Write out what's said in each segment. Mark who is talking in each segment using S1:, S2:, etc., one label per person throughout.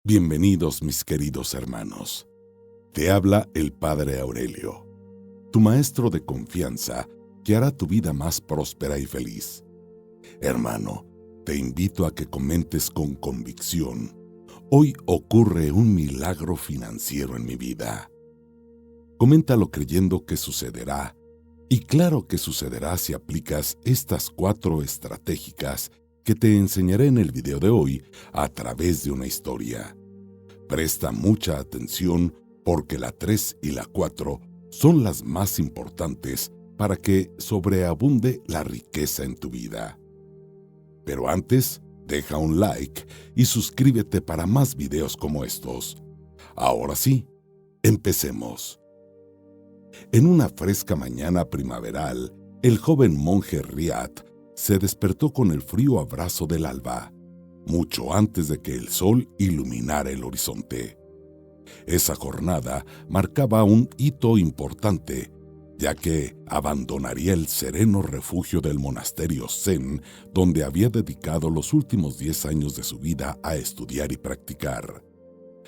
S1: Bienvenidos mis queridos hermanos. Te habla el Padre Aurelio, tu maestro de confianza que hará tu vida más próspera y feliz. Hermano, te invito a que comentes con convicción: hoy ocurre un milagro financiero en mi vida. Coméntalo creyendo que sucederá, y claro que sucederá si aplicas estas 4 estratégicas que te enseñaré en el video de hoy a través de una historia. Presta mucha atención porque la 3 y la 4 son las más importantes para que sobreabunde la riqueza en tu vida. Pero antes, deja un like y suscríbete para más videos como estos. Ahora sí, empecemos. En una fresca mañana primaveral, el joven monje Riad se despertó con el frío abrazo del alba, mucho antes de que el sol iluminara el horizonte. Esa jornada marcaba un hito importante, ya que abandonaría el sereno refugio del monasterio Zen, donde había dedicado los últimos 10 años de su vida a estudiar y practicar.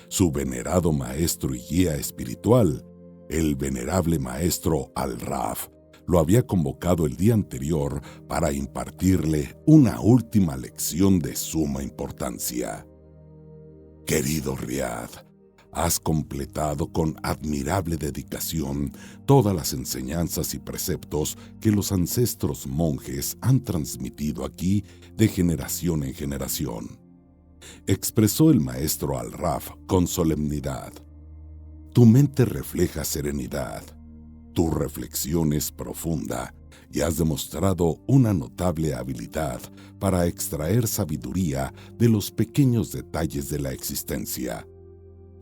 S1: Su venerado maestro y guía espiritual, el venerable maestro Al-Raf, lo había convocado el día anterior para impartirle una última lección de suma importancia. Querido Riad, has completado con admirable dedicación todas las enseñanzas y preceptos que los ancestros monjes han transmitido aquí de generación en generación, expresó el maestro Al-Raf con solemnidad. Tu mente refleja serenidad. Tu reflexión es profunda y has demostrado una notable habilidad para extraer sabiduría de los pequeños detalles de la existencia.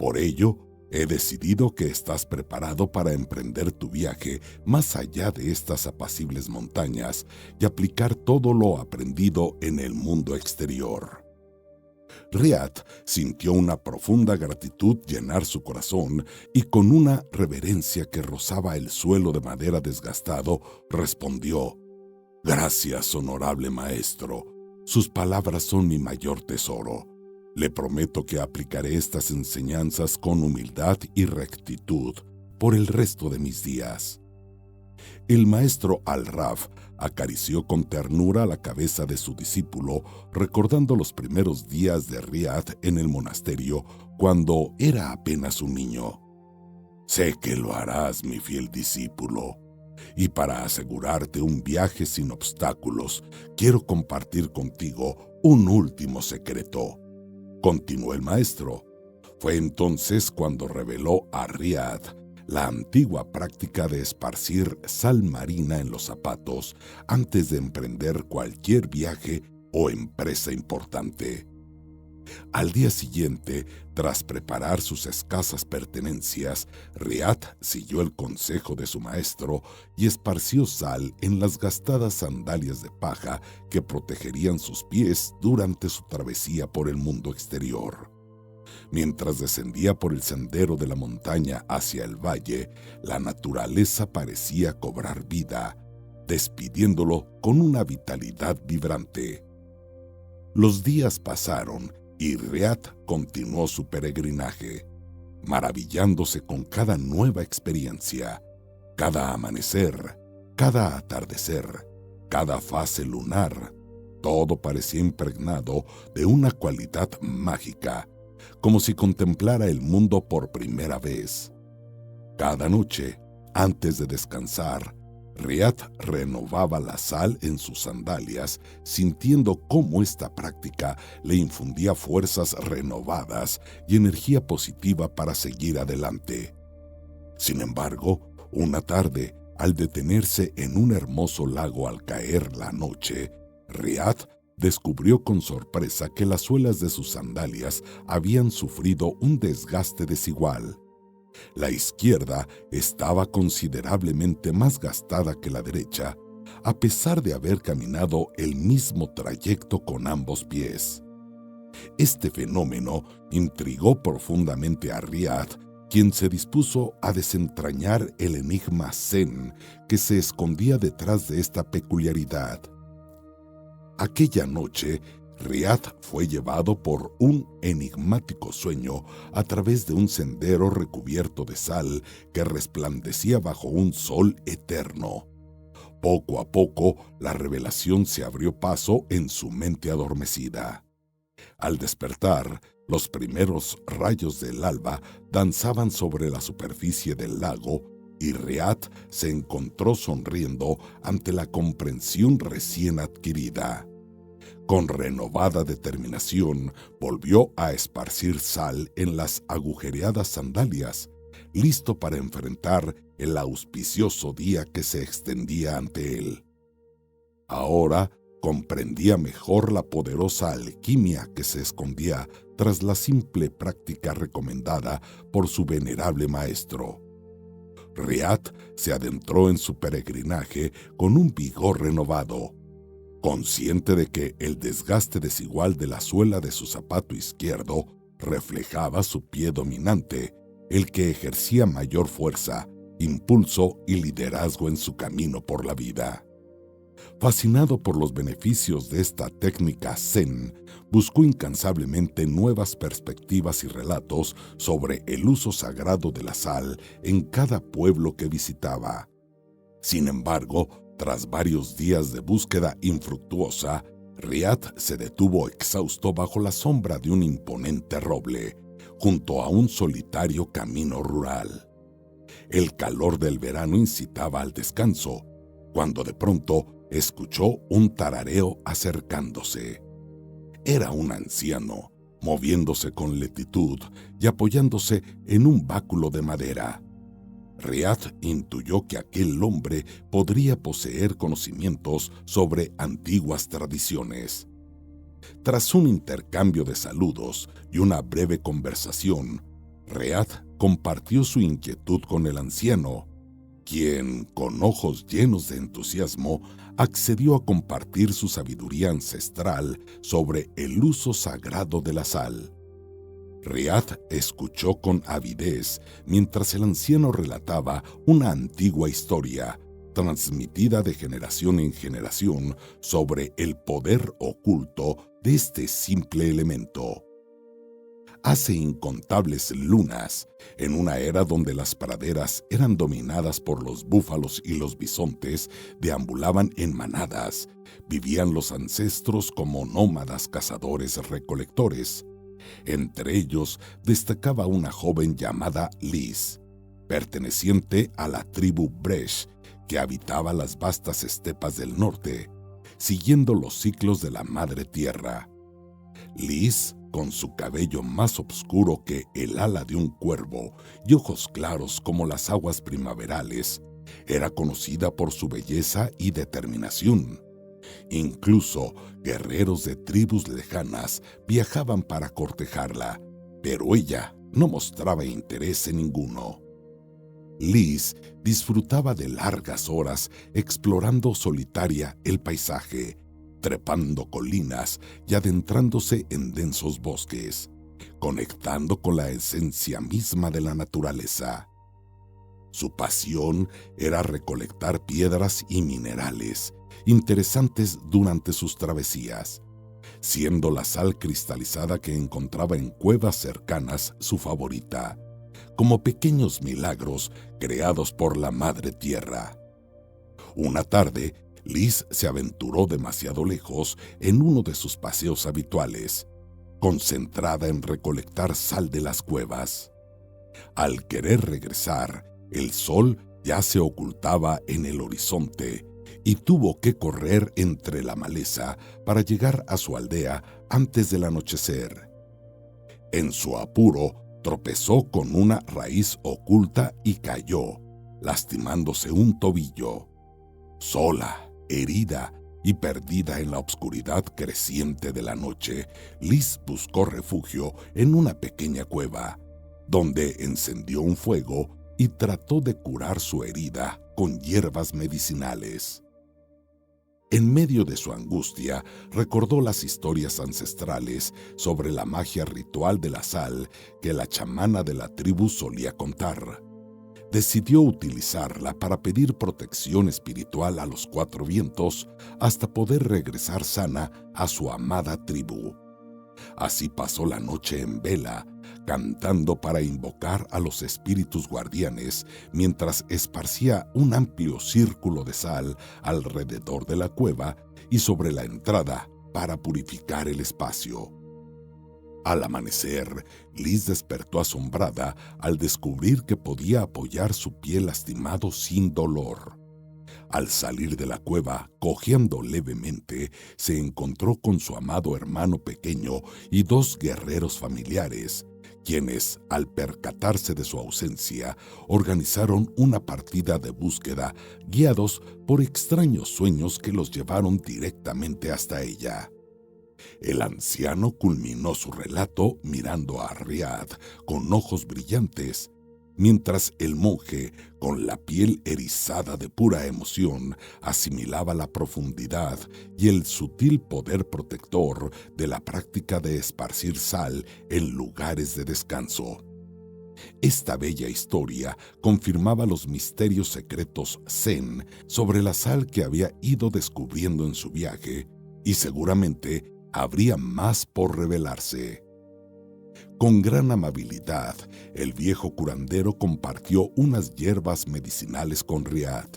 S1: Por ello, he decidido que estás preparado para emprender tu viaje más allá de estas apacibles montañas y aplicar todo lo aprendido en el mundo exterior. Riad sintió una profunda gratitud llenar su corazón y con una reverencia que rozaba el suelo de madera desgastado, respondió: «Gracias, honorable maestro. Sus palabras son mi mayor tesoro. Le prometo que aplicaré estas enseñanzas con humildad y rectitud por el resto de mis días». El maestro Al-Raf acarició con ternura la cabeza de su discípulo, recordando los primeros días de Riad en el monasterio cuando era apenas un niño. «Sé que lo harás, mi fiel discípulo, y para asegurarte un viaje sin obstáculos, quiero compartir contigo un último secreto», continuó el maestro. Fue entonces cuando reveló a Riad la antigua práctica de esparcir sal marina en los zapatos antes de emprender cualquier viaje o empresa importante. Al día siguiente, tras preparar sus escasas pertenencias, Riad siguió el consejo de su maestro y esparció sal en las gastadas sandalias de paja que protegerían sus pies durante su travesía por el mundo exterior. Mientras descendía por el sendero de la montaña hacia el valle, la naturaleza parecía cobrar vida, despidiéndolo con una vitalidad vibrante. Los días pasaron y Riad continuó su peregrinaje, maravillándose con cada nueva experiencia, cada amanecer, cada atardecer, cada fase lunar. Todo parecía impregnado de una cualidad mágica, como si contemplara el mundo por primera vez. Cada noche, antes de descansar, Riad renovaba la sal en sus sandalias, sintiendo cómo esta práctica le infundía fuerzas renovadas y energía positiva para seguir adelante. Sin embargo, una tarde, al detenerse en un hermoso lago al caer la noche, Riad descubrió con sorpresa que las suelas de sus sandalias habían sufrido un desgaste desigual. La izquierda estaba considerablemente más gastada que la derecha, a pesar de haber caminado el mismo trayecto con ambos pies. Este fenómeno intrigó profundamente a Riad, quien se dispuso a desentrañar el enigma Zen que se escondía detrás de esta peculiaridad. Aquella noche Riad fue llevado por un enigmático sueño a través de un sendero recubierto de sal que resplandecía bajo un sol eterno. Poco a poco, la revelación se abrió paso en su mente adormecida. Al despertar, los primeros rayos del alba danzaban sobre la superficie del lago y Riad se encontró sonriendo ante la comprensión recién adquirida. Con renovada determinación, volvió a esparcir sal en las agujereadas sandalias, listo para enfrentar el auspicioso día que se extendía ante él. Ahora comprendía mejor la poderosa alquimia que se escondía tras la simple práctica recomendada por su venerable maestro. Riad se adentró en su peregrinaje con un vigor renovado, consciente de que el desgaste desigual de la suela de su zapato izquierdo reflejaba su pie dominante, el que ejercía mayor fuerza, impulso y liderazgo en su camino por la vida. Fascinado por los beneficios de esta técnica zen, buscó incansablemente nuevas perspectivas y relatos sobre el uso sagrado de la sal en cada pueblo que visitaba. Sin embargo, tras varios días de búsqueda infructuosa, Riad se detuvo exhausto bajo la sombra de un imponente roble, junto a un solitario camino rural. El calor del verano incitaba al descanso, cuando de pronto escuchó un tarareo acercándose. Era un anciano, moviéndose con lentitud y apoyándose en un báculo de madera. Riad intuyó que aquel hombre podría poseer conocimientos sobre antiguas tradiciones. Tras un intercambio de saludos y una breve conversación, Riad compartió su inquietud con el anciano, quien, con ojos llenos de entusiasmo, accedió a compartir su sabiduría ancestral sobre el uso sagrado de la sal. Riad escuchó con avidez mientras el anciano relataba una antigua historia, transmitida de generación en generación, sobre el poder oculto de este simple elemento. Hace incontables lunas, en una era donde las praderas eran dominadas por los búfalos y los bisontes, deambulaban en manadas, vivían los ancestros como nómadas cazadores-recolectores. Entre ellos destacaba una joven llamada Liz, perteneciente a la tribu Bresh, que habitaba las vastas estepas del norte, siguiendo los ciclos de la madre tierra. Liz, con su cabello más oscuro que el ala de un cuervo y ojos claros como las aguas primaverales, era conocida por su belleza y determinación. Incluso guerreros de tribus lejanas viajaban para cortejarla, pero ella no mostraba interés en ninguno. Liz disfrutaba de largas horas explorando solitaria el paisaje, trepando colinas y adentrándose en densos bosques, conectando con la esencia misma de la naturaleza. Su pasión era recolectar piedras y minerales interesantes durante sus travesías, siendo la sal cristalizada que encontraba en cuevas cercanas su favorita, como pequeños milagros creados por la madre tierra. Una tarde, Liz se aventuró demasiado lejos en uno de sus paseos habituales, concentrada en recolectar sal de las cuevas. Al querer regresar, el sol ya se ocultaba en el horizonte y tuvo que correr entre la maleza para llegar a su aldea antes del anochecer. En su apuro, tropezó con una raíz oculta y cayó, lastimándose un tobillo. Sola, herida y perdida en la oscuridad creciente de la noche, Liz buscó refugio en una pequeña cueva, donde encendió un fuego y trató de curar su herida con hierbas medicinales. En medio de su angustia, recordó las historias ancestrales sobre la magia ritual de la sal que la chamana de la tribu solía contar. decidió utilizarla para pedir protección espiritual a los cuatro vientos hasta poder regresar sana a su amada tribu. Así pasó la noche en vela, cantando para invocar a los espíritus guardianes, mientras esparcía un amplio círculo de sal alrededor de la cueva y sobre la entrada para purificar el espacio. Al amanecer, Liz despertó asombrada al descubrir que podía apoyar su pie lastimado sin dolor. Al salir de la cueva, cojeando levemente, se encontró con su amado hermano pequeño y dos guerreros familiares, quienes, al percatarse de su ausencia, organizaron una partida de búsqueda guiados por extraños sueños que los llevaron directamente hasta ella. El anciano culminó su relato mirando a Riad con ojos brillantes, mientras el monje, con la piel erizada de pura emoción, asimilaba la profundidad y el sutil poder protector de la práctica de esparcir sal en lugares de descanso. Esta bella historia confirmaba los misterios secretos zen sobre la sal que había ido descubriendo en su viaje, y seguramente habría más por revelarse. Con gran amabilidad, el viejo curandero compartió unas hierbas medicinales con Riad,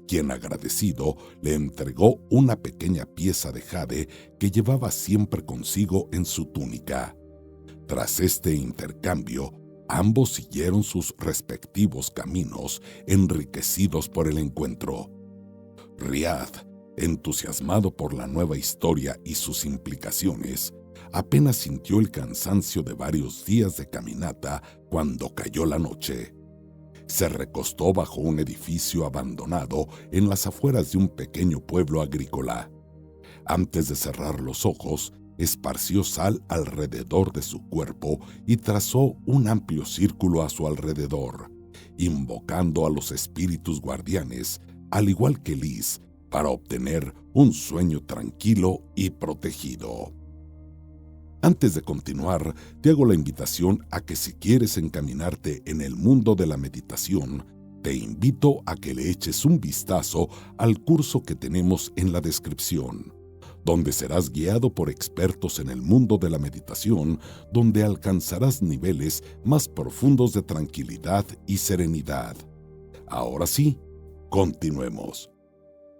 S1: quien agradecido le entregó una pequeña pieza de jade que llevaba siempre consigo en su túnica. Tras este intercambio, ambos siguieron sus respectivos caminos, enriquecidos por el encuentro. Riad, entusiasmado por la nueva historia y sus implicaciones, apenas sintió el cansancio de varios días de caminata cuando cayó la noche. Se recostó bajo un edificio abandonado en las afueras de un pequeño pueblo agrícola. Antes de cerrar los ojos, esparció sal alrededor de su cuerpo y trazó un amplio círculo a su alrededor, invocando a los espíritus guardianes, al igual que Liz, para obtener un sueño tranquilo y protegido. Antes de continuar, te hago la invitación a que si quieres encaminarte en el mundo de la meditación, te invito a que le eches un vistazo al curso que tenemos en la descripción, donde serás guiado por expertos en el mundo de la meditación, donde alcanzarás niveles más profundos de tranquilidad y serenidad. Ahora sí, continuemos.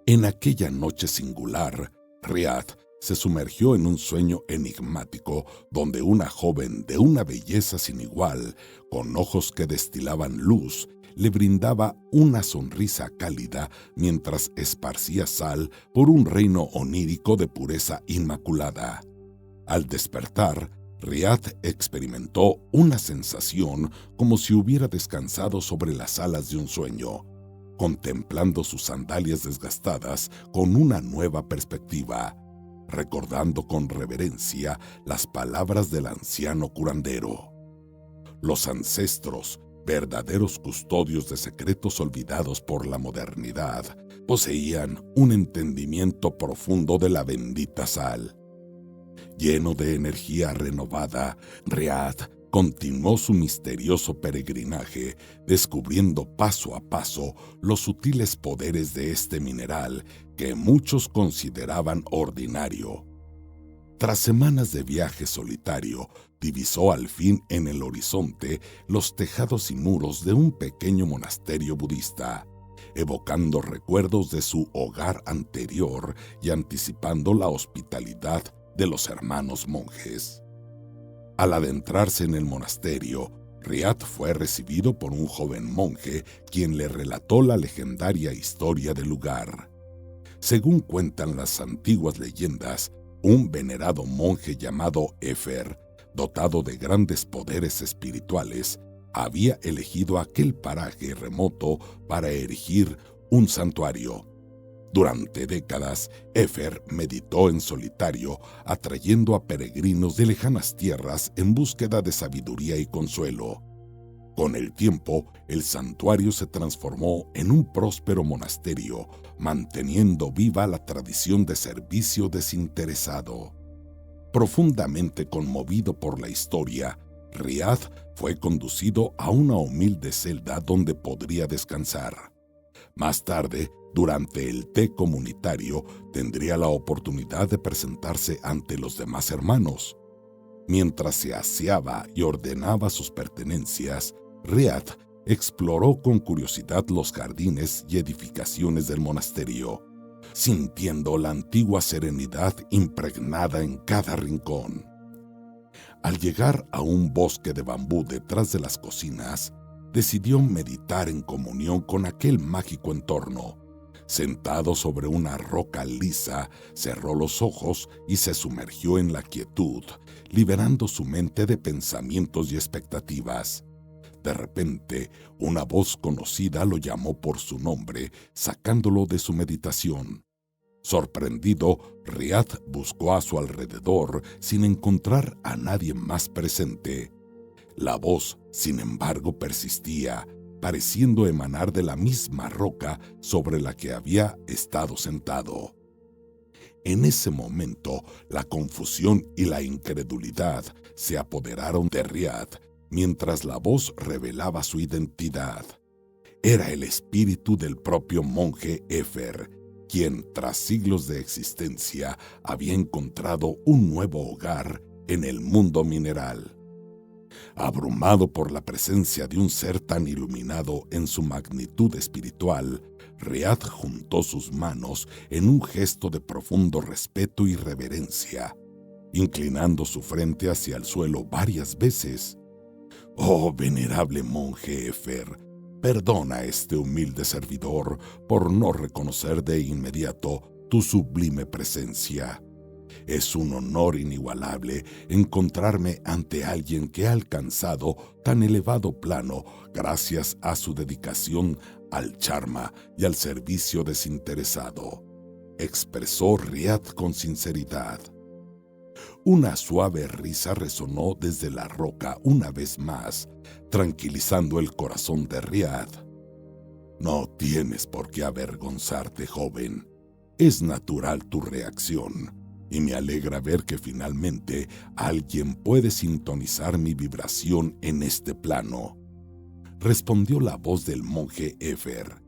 S1: En aquella noche singular, Riad se sumergió en un sueño enigmático donde una joven de una belleza sin igual, con ojos que destilaban luz, le brindaba una sonrisa cálida mientras esparcía sal por un reino onírico de pureza inmaculada. Al despertar, Riad experimentó una sensación como si hubiera descansado sobre las alas de un sueño, contemplando sus sandalias desgastadas con una nueva perspectiva, recordando con reverencia las palabras del anciano curandero. Los ancestros, verdaderos custodios de secretos olvidados por la modernidad, poseían un entendimiento profundo de la bendita sal. Lleno de energía renovada, Riad continuó su misterioso peregrinaje, descubriendo paso a paso los sutiles poderes de este mineral que muchos consideraban ordinario. Tras semanas de viaje solitario, divisó al fin en el horizonte los tejados y muros de un pequeño monasterio budista, evocando recuerdos de su hogar anterior y anticipando la hospitalidad de los hermanos monjes. Al adentrarse en el monasterio, Riad fue recibido por un joven monje quien le relató la legendaria historia del lugar. Según cuentan las antiguas leyendas, un venerado monje llamado Efer, dotado de grandes poderes espirituales, había elegido aquel paraje remoto para erigir un santuario. Durante décadas, Efer meditó en solitario, atrayendo a peregrinos de lejanas tierras en búsqueda de sabiduría y consuelo. Con el tiempo, el santuario se transformó en un próspero monasterio, manteniendo viva la tradición de servicio desinteresado. Profundamente conmovido por la historia, Riad fue conducido a una humilde celda donde podría descansar. Más tarde, durante el té comunitario, tendría la oportunidad de presentarse ante los demás hermanos. Mientras se aseaba y ordenaba sus pertenencias, Riad exploró con curiosidad los jardines y edificaciones del monasterio, sintiendo la antigua serenidad impregnada en cada rincón. Al llegar a un bosque de bambú detrás de las cocinas, decidió meditar en comunión con aquel mágico entorno. Sentado sobre una roca lisa, cerró los ojos y se sumergió en la quietud, liberando su mente de pensamientos y expectativas. De repente, una voz conocida lo llamó por su nombre, sacándolo de su meditación. Sorprendido, Riad buscó a su alrededor sin encontrar a nadie más presente. La voz, sin embargo, persistía, pareciendo emanar de la misma roca sobre la que había estado sentado. En ese momento, la confusión y la incredulidad se apoderaron de Riad, mientras la voz revelaba su identidad. Era el espíritu del propio monje Éfer, quien, tras siglos de existencia, había encontrado un nuevo hogar en el mundo mineral. Abrumado por la presencia de un ser tan iluminado en su magnitud espiritual, Riad juntó sus manos en un gesto de profundo respeto y reverencia, inclinando su frente hacia el suelo varias veces. «Oh, venerable monje Éfer, perdona a este humilde servidor por no reconocer de inmediato tu sublime presencia. Es un honor inigualable encontrarme ante alguien que ha alcanzado tan elevado plano gracias a su dedicación al charma y al servicio desinteresado», expresó Riad con sinceridad. Una suave risa resonó desde la roca una vez más, tranquilizando el corazón de Riad. «No tienes por qué avergonzarte, joven. Es natural tu reacción, y me alegra ver que finalmente alguien puede sintonizar mi vibración en este plano», respondió la voz del monje Éfer.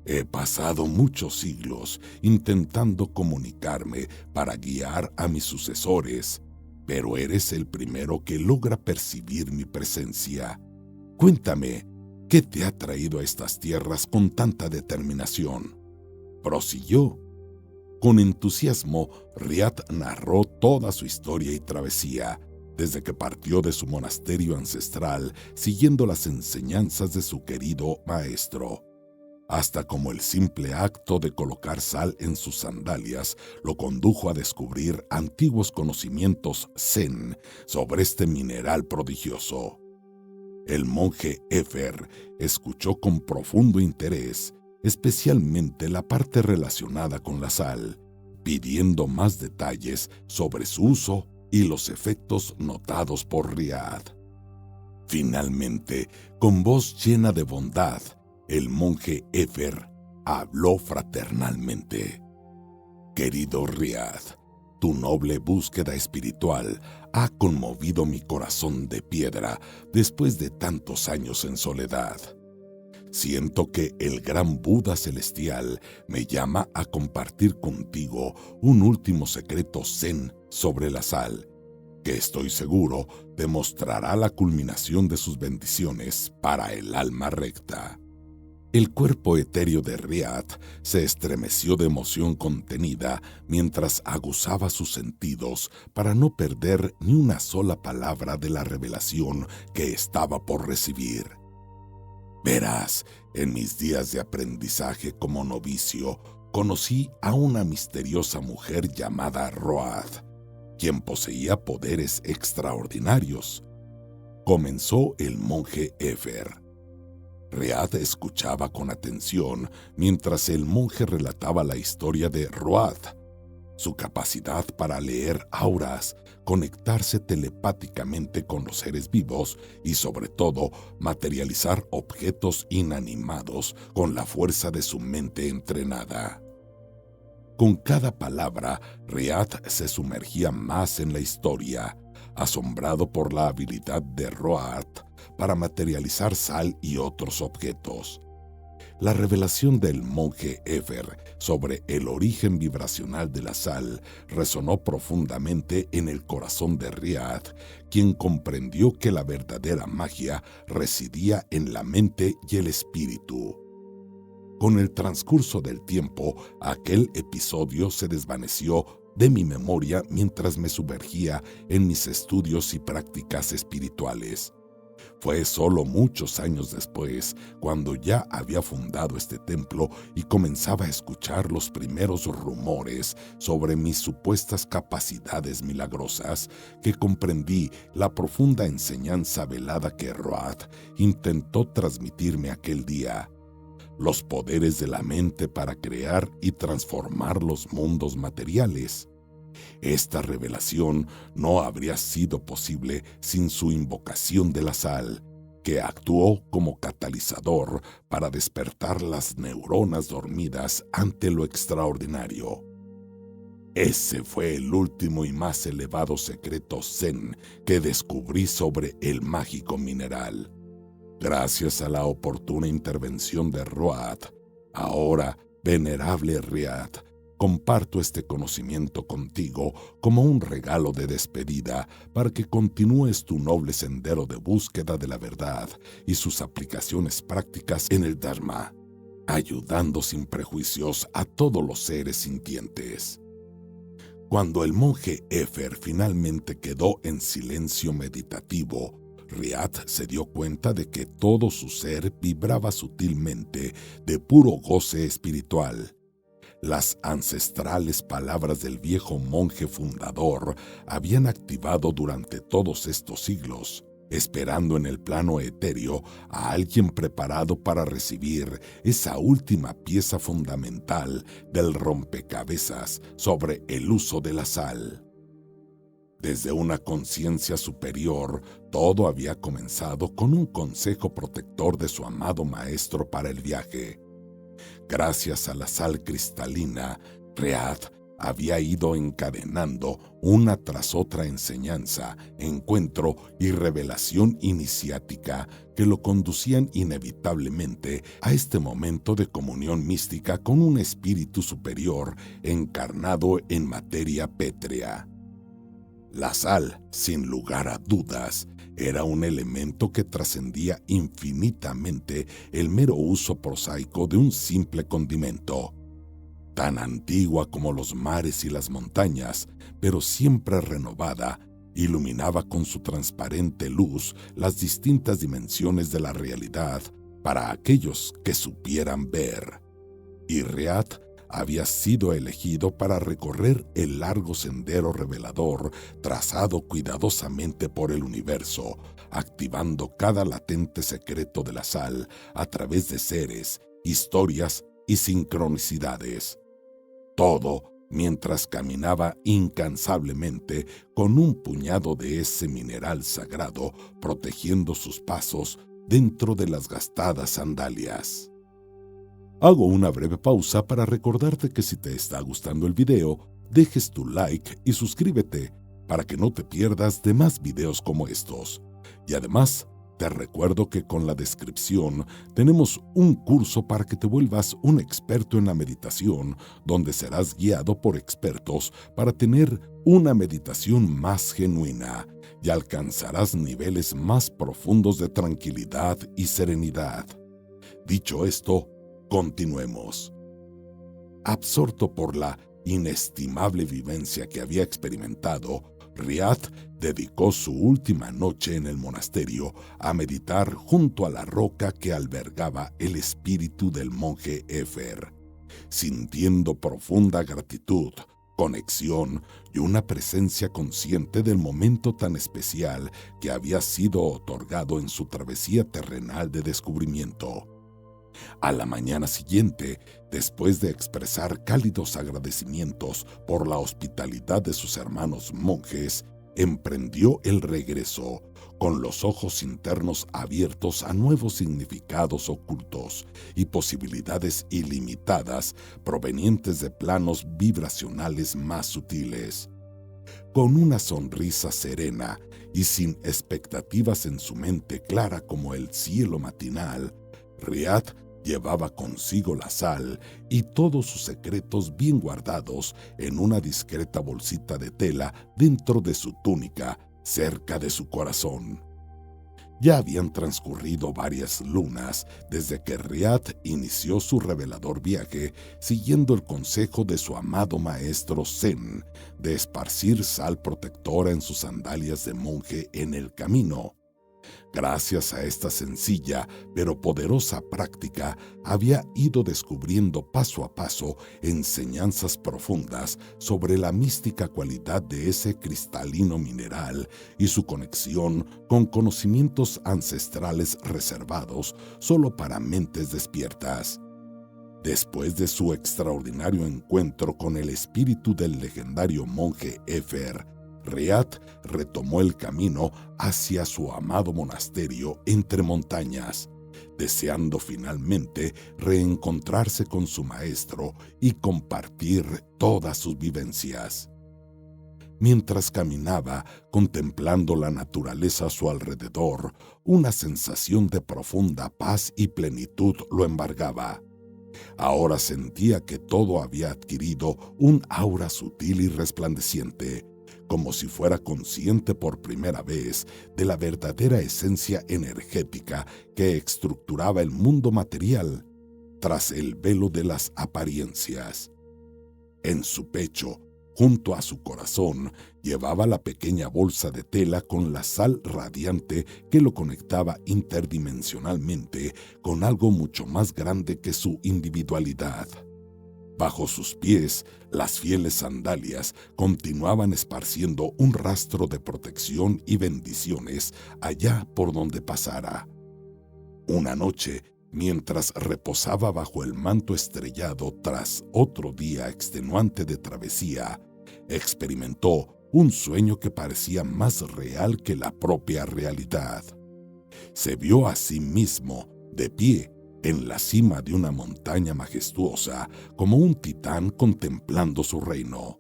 S1: «He pasado muchos siglos intentando comunicarme para guiar a mis sucesores, pero eres el primero que logra percibir mi presencia. Cuéntame, ¿qué te ha traído a estas tierras con tanta determinación?», prosiguió. Con entusiasmo, Riad narró toda su historia y travesía, desde que partió de su monasterio ancestral siguiendo las enseñanzas de su querido maestro, hasta como el simple acto de colocar sal en sus sandalias lo condujo a descubrir antiguos conocimientos zen sobre este mineral prodigioso. El monje Éfer escuchó con profundo interés, especialmente la parte relacionada con la sal, pidiendo más detalles sobre su uso y los efectos notados por Riad. Finalmente, con voz llena de bondad, el monje Éfer habló fraternalmente. «Querido Riad, tu noble búsqueda espiritual ha conmovido mi corazón de piedra después de tantos años en soledad. Siento que el gran Buda celestial me llama a compartir contigo un último secreto zen sobre la sal, que estoy seguro demostrará la culminación de sus bendiciones para el alma recta». El cuerpo etéreo de Riad se estremeció de emoción contenida mientras aguzaba sus sentidos para no perder ni una sola palabra de la revelación que estaba por recibir. «Verás, en mis días de aprendizaje como novicio, conocí a una misteriosa mujer llamada Road, quien poseía poderes extraordinarios», comenzó el monje Éfer. Riad escuchaba con atención mientras el monje relataba la historia de Road, su capacidad para leer auras, conectarse telepáticamente con los seres vivos y, sobre todo, materializar objetos inanimados con la fuerza de su mente entrenada. Con cada palabra, Riad se sumergía más en la historia, asombrado por la habilidad de Road para materializar sal y otros objetos. La revelación del monje Efer sobre el origen vibracional de la sal resonó profundamente en el corazón de Riad, quien comprendió que la verdadera magia residía en la mente y el espíritu. Con el transcurso del tiempo, aquel episodio se desvaneció de mi memoria mientras me sumergía en mis estudios y prácticas espirituales. Fue solo muchos años después, cuando ya había fundado este templo y comenzaba a escuchar los primeros rumores sobre mis supuestas capacidades milagrosas, que comprendí la profunda enseñanza velada que Roat intentó transmitirme aquel día: los poderes de la mente para crear y transformar los mundos materiales. Esta revelación no habría sido posible sin su invocación de la sal, que actuó como catalizador para despertar las neuronas dormidas ante lo extraordinario. Ese fue el último y más elevado secreto Zen que descubrí sobre el mágico mineral. Gracias a la oportuna intervención de Roat, ahora, venerable Riad, comparto este conocimiento contigo como un regalo de despedida para que continúes tu noble sendero de búsqueda de la verdad y sus aplicaciones prácticas en el Dharma, ayudando sin prejuicios a todos los seres sintientes. Cuando el monje Efer finalmente quedó en silencio meditativo, Riad se dio cuenta de que todo su ser vibraba sutilmente de puro goce espiritual. Las ancestrales palabras del viejo monje fundador habían activado durante todos estos siglos, esperando en el plano etéreo a alguien preparado para recibir esa última pieza fundamental del rompecabezas sobre el uso de la sal. Desde una conciencia superior, todo había comenzado con un consejo protector de su amado maestro para el viaje. Gracias a la sal cristalina, Riad había ido encadenando una tras otra enseñanza, encuentro y revelación iniciática que lo conducían inevitablemente a este momento de comunión mística con un espíritu superior encarnado en materia pétrea. La sal, sin lugar a dudas, era un elemento que trascendía infinitamente el mero uso prosaico de un simple condimento. Tan antigua como los mares y las montañas, pero siempre renovada, iluminaba con su transparente luz las distintas dimensiones de la realidad para aquellos que supieran ver. Y Riad había sido elegido para recorrer el largo sendero revelador trazado cuidadosamente por el universo, activando cada latente secreto de la sal a través de seres, historias y sincronicidades. Todo mientras caminaba incansablemente con un puñado de ese mineral sagrado protegiendo sus pasos dentro de las gastadas sandalias. Hago una breve pausa para recordarte que si te está gustando el video, dejes tu like y suscríbete para que no te pierdas de más videos como estos. Y además, te recuerdo que con la descripción tenemos un curso para que te vuelvas un experto en la meditación, donde serás guiado por expertos para tener una meditación más genuina y alcanzarás niveles más profundos de tranquilidad y serenidad. Dicho esto, continuemos. Absorto por la inestimable vivencia que había experimentado, Riad dedicó su última noche en el monasterio a meditar junto a la roca que albergaba el espíritu del monje Efer, sintiendo profunda gratitud, conexión y una presencia consciente del momento tan especial que había sido otorgado en su travesía terrenal de descubrimiento. A la mañana siguiente, después de expresar cálidos agradecimientos por la hospitalidad de sus hermanos monjes, emprendió el regreso, con los ojos internos abiertos a nuevos significados ocultos y posibilidades ilimitadas provenientes de planos vibracionales más sutiles. Con una sonrisa serena y sin expectativas en su mente clara como el cielo matinal, Riad llevaba consigo la sal y todos sus secretos bien guardados en una discreta bolsita de tela dentro de su túnica, cerca de su corazón. Ya habían transcurrido varias lunas desde que Riad inició su revelador viaje siguiendo el consejo de su amado maestro Zen de esparcir sal protectora en sus sandalias de monje en el camino. Gracias a esta sencilla pero poderosa práctica, había ido descubriendo paso a paso enseñanzas profundas sobre la mística cualidad de ese cristalino mineral y su conexión con conocimientos ancestrales reservados solo para mentes despiertas. Después de su extraordinario encuentro con el espíritu del legendario monje Éfer, Riad retomó el camino hacia su amado monasterio entre montañas, deseando finalmente reencontrarse con su maestro y compartir todas sus vivencias. Mientras caminaba, contemplando la naturaleza a su alrededor, una sensación de profunda paz y plenitud lo embargaba. Ahora sentía que todo había adquirido un aura sutil y resplandeciente, como si fuera consciente por primera vez de la verdadera esencia energética que estructuraba el mundo material, tras el velo de las apariencias. En su pecho, junto a su corazón, llevaba la pequeña bolsa de tela con la sal radiante que lo conectaba interdimensionalmente con algo mucho más grande que su individualidad. Bajo sus pies, las fieles sandalias continuaban esparciendo un rastro de protección y bendiciones allá por donde pasara. Una noche, mientras reposaba bajo el manto estrellado tras otro día extenuante de travesía, experimentó un sueño que parecía más real que la propia realidad. Se vio a sí mismo de pie en la cima de una montaña majestuosa, como un titán contemplando su reino.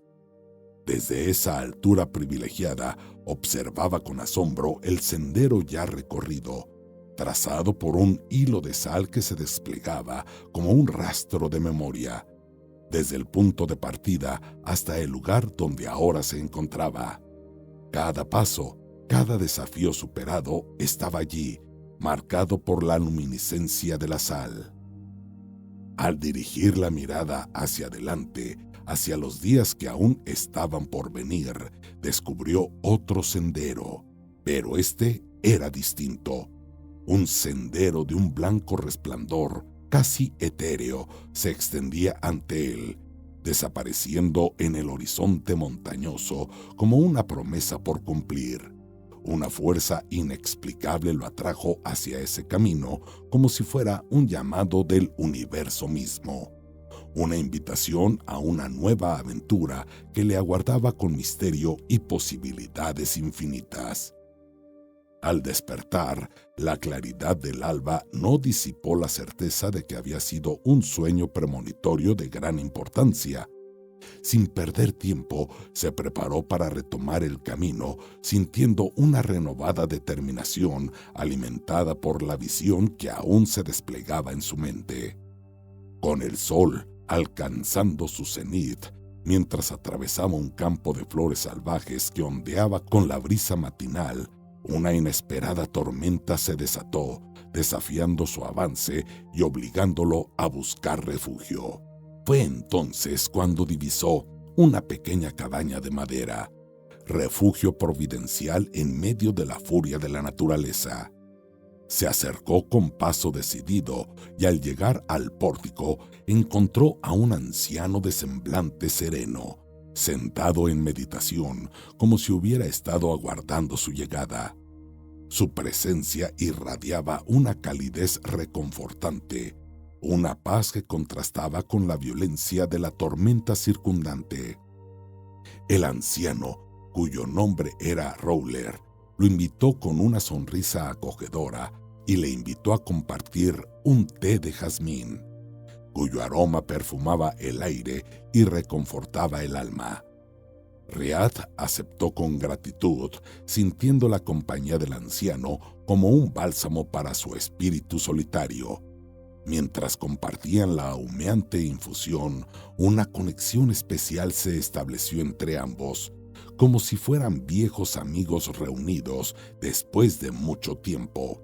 S1: Desde esa altura privilegiada, observaba con asombro el sendero ya recorrido, trazado por un hilo de sal que se desplegaba como un rastro de memoria, desde el punto de partida hasta el lugar donde ahora se encontraba. Cada paso, cada desafío superado estaba allí, marcado por la luminiscencia de la sal. Al dirigir la mirada hacia adelante, hacia los días que aún estaban por venir, descubrió otro sendero, pero este era distinto. Un sendero de un blanco resplandor, casi etéreo, se extendía ante él, desapareciendo en el horizonte montañoso como una promesa por cumplir. Una fuerza inexplicable lo atrajo hacia ese camino como si fuera un llamado del universo mismo, una invitación a una nueva aventura que le aguardaba con misterio y posibilidades infinitas. Al despertar, la claridad del alba no disipó la certeza de que había sido un sueño premonitorio de gran importancia. Sin perder tiempo, se preparó para retomar el camino, sintiendo una renovada determinación alimentada por la visión que aún se desplegaba en su mente. Con el sol alcanzando su cenit, mientras atravesaba un campo de flores salvajes que ondeaba con la brisa matinal, una inesperada tormenta se desató, desafiando su avance y obligándolo a buscar refugio. Fue entonces cuando divisó una pequeña cabaña de madera, refugio providencial en medio de la furia de la naturaleza. Se acercó con paso decidido y al llegar al pórtico encontró a un anciano de semblante sereno, sentado en meditación como si hubiera estado aguardando su llegada. Su presencia irradiaba una calidez reconfortante, una paz que contrastaba con la violencia de la tormenta circundante. El anciano, cuyo nombre era Rowler, lo invitó con una sonrisa acogedora y le invitó a compartir un té de jazmín, cuyo aroma perfumaba el aire y reconfortaba el alma. Riad aceptó con gratitud, sintiendo la compañía del anciano como un bálsamo para su espíritu solitario. Mientras compartían la humeante infusión, una conexión especial se estableció entre ambos, como si fueran viejos amigos reunidos después de mucho tiempo.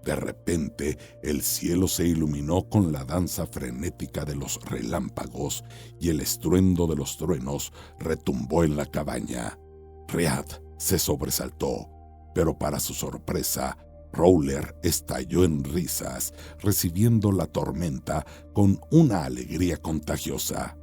S1: De repente, el cielo se iluminó con la danza frenética de los relámpagos y el estruendo de los truenos retumbó en la cabaña. Riad se sobresaltó, pero para su sorpresa, Rowler estalló en risas, recibiendo la tormenta con una alegría contagiosa.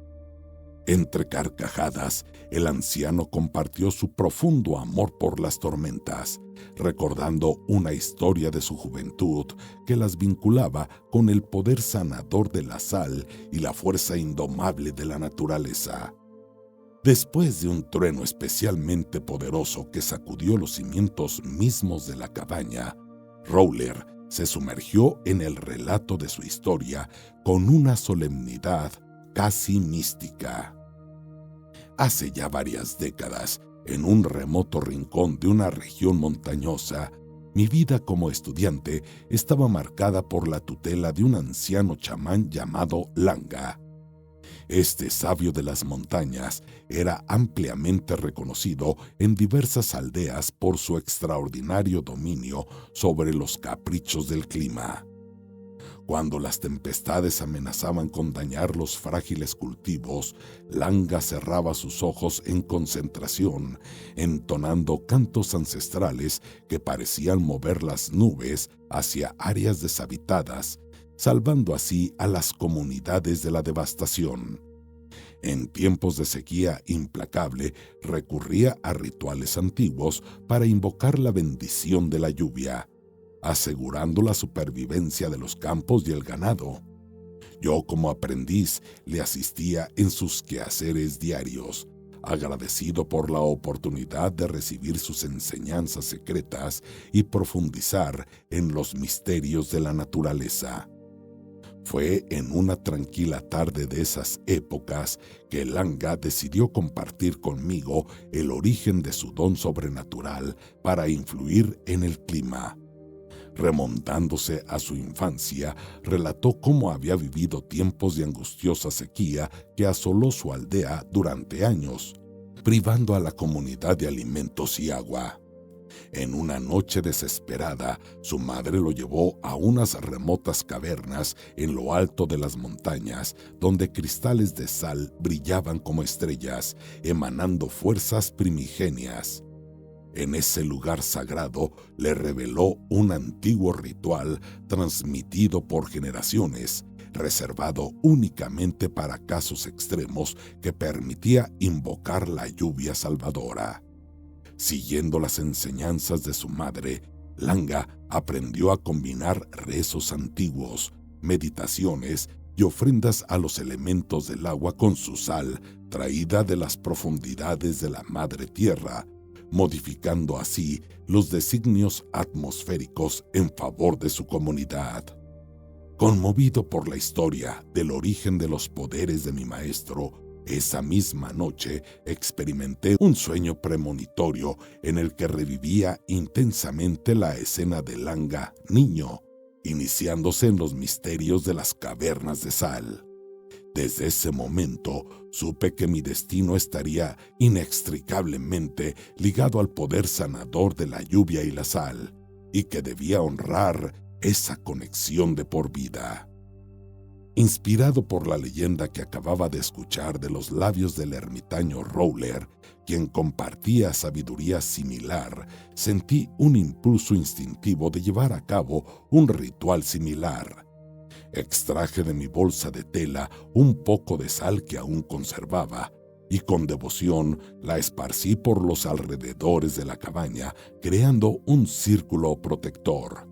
S1: Entre carcajadas, el anciano compartió su profundo amor por las tormentas, recordando una historia de su juventud que las vinculaba con el poder sanador de la sal y la fuerza indomable de la naturaleza. Después de un trueno especialmente poderoso que sacudió los cimientos mismos de la cabaña, Rowler se sumergió en el relato de su historia con una solemnidad casi mística. Hace ya varias décadas, en un remoto rincón de una región montañosa, mi vida como estudiante estaba marcada por la tutela de un anciano chamán llamado Langa. Este sabio de las montañas era ampliamente reconocido en diversas aldeas por su extraordinario dominio sobre los caprichos del clima. Cuando las tempestades amenazaban con dañar los frágiles cultivos, Langa cerraba sus ojos en concentración, entonando cantos ancestrales que parecían mover las nubes hacia áreas deshabitadas, salvando así a las comunidades de la devastación. En tiempos de sequía implacable, recurría a rituales antiguos para invocar la bendición de la lluvia, asegurando la supervivencia de los campos y el ganado. Yo, como aprendiz, le asistía en sus quehaceres diarios, agradecido por la oportunidad de recibir sus enseñanzas secretas y profundizar en los misterios de la naturaleza. Fue en una tranquila tarde de esas épocas que Langa decidió compartir conmigo el origen de su don sobrenatural para influir en el clima. Remontándose a su infancia, relató cómo había vivido tiempos de angustiosa sequía que asoló su aldea durante años, privando a la comunidad de alimentos y agua. En una noche desesperada, su madre lo llevó a unas remotas cavernas en lo alto de las montañas, donde cristales de sal brillaban como estrellas, emanando fuerzas primigenias. En ese lugar sagrado le reveló un antiguo ritual transmitido por generaciones, reservado únicamente para casos extremos, que permitía invocar la lluvia salvadora. Siguiendo las enseñanzas de su madre, Langa aprendió a combinar rezos antiguos, meditaciones y ofrendas a los elementos del agua con su sal, traída de las profundidades de la madre tierra, modificando así los designios atmosféricos en favor de su comunidad. Conmovido por la historia del origen de los poderes de mi maestro, esa misma noche experimenté un sueño premonitorio en el que revivía intensamente la escena de Langa, niño, iniciándose en los misterios de las cavernas de sal. Desde ese momento supe que mi destino estaría inextricablemente ligado al poder sanador de la lluvia y la sal, y que debía honrar esa conexión de por vida. Inspirado por la leyenda que acababa de escuchar de los labios del ermitaño Rowler, quien compartía sabiduría similar, sentí un impulso instintivo de llevar a cabo un ritual similar. Extraje de mi bolsa de tela un poco de sal que aún conservaba, y con devoción la esparcí por los alrededores de la cabaña, creando un círculo protector.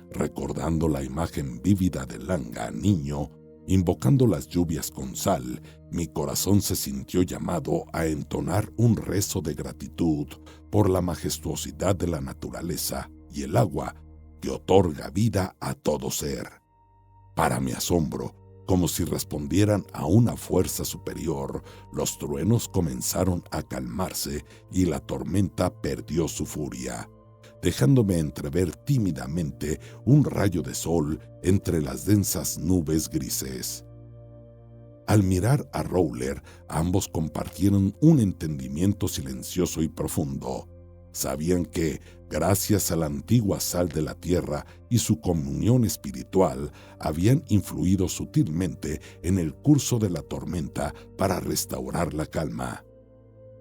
S1: Recordando la imagen vívida de Langa, niño, invocando las lluvias con sal, mi corazón se sintió llamado a entonar un rezo de gratitud por la majestuosidad de la naturaleza y el agua que otorga vida a todo ser. Para mi asombro, Como si respondieran a una fuerza superior, los truenos comenzaron a calmarse y la tormenta perdió su furia, dejándome entrever tímidamente un rayo de sol entre las densas nubes grises. Al mirar a Rowler, ambos compartieron un entendimiento silencioso y profundo. Sabían que, gracias a la antigua sal de la tierra y su comunión espiritual, habían influido sutilmente en el curso de la tormenta para restaurar la calma.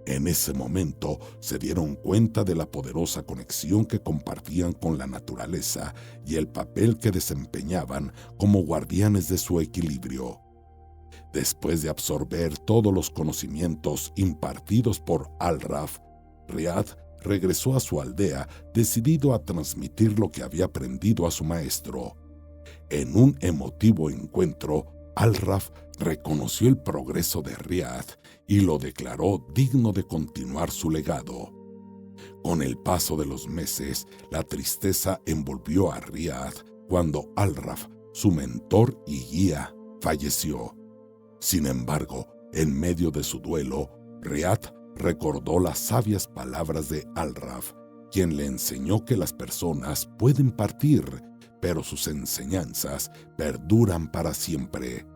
S1: En ese momento se dieron cuenta de la poderosa conexión que compartían con la naturaleza y el papel que desempeñaban como guardianes de su equilibrio. Después de absorber todos los conocimientos impartidos por Alraf, Riyadh regresó a su aldea decidido a transmitir lo que había aprendido a su maestro. En un emotivo encuentro, Alraf reconoció el progreso de Riyadh y lo declaró digno de continuar su legado. Con el paso de los meses, la tristeza envolvió a Riyadh cuando Alraf, su mentor y guía, falleció. Sin embargo, en medio de su duelo, Riyadh recordó las sabias palabras de Alraf, quien le enseñó que las personas pueden partir, pero sus enseñanzas perduran para siempre.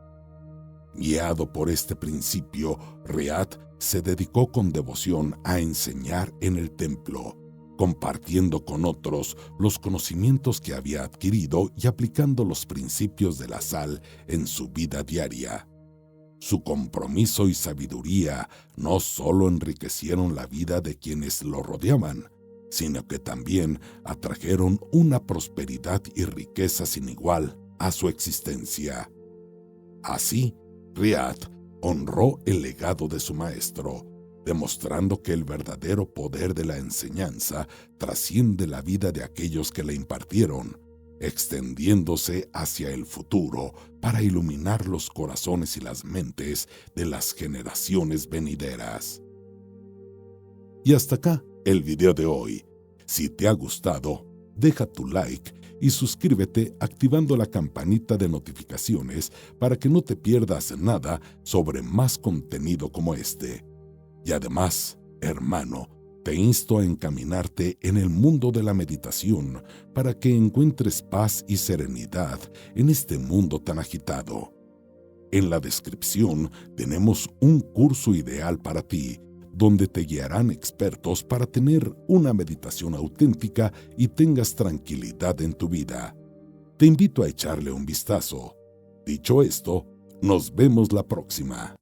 S1: Guiado por este principio, Riyadh se dedicó con devoción a enseñar en el templo, compartiendo con otros los conocimientos que había adquirido y aplicando los principios de la sal en su vida diaria. Su compromiso y sabiduría no solo enriquecieron la vida de quienes lo rodeaban, sino que también atrajeron una prosperidad y riqueza sin igual a su existencia. Así, Riyadh honró el legado de su maestro, demostrando que el verdadero poder de la enseñanza trasciende la vida de aquellos que la impartieron, extendiéndose hacia el futuro para iluminar los corazones y las mentes de las generaciones venideras. Y hasta acá el video de hoy. Si te ha gustado, deja tu like y suscríbete activando la campanita de notificaciones para que no te pierdas nada sobre más contenido como este. Y además, hermano, te insto a encaminarte en el mundo de la meditación para que encuentres paz y serenidad en este mundo tan agitado. En la descripción tenemos un curso ideal para ti, donde te guiarán expertos para tener una meditación auténtica y tengas tranquilidad en tu vida. Te invito a echarle un vistazo. Dicho esto, nos vemos la próxima.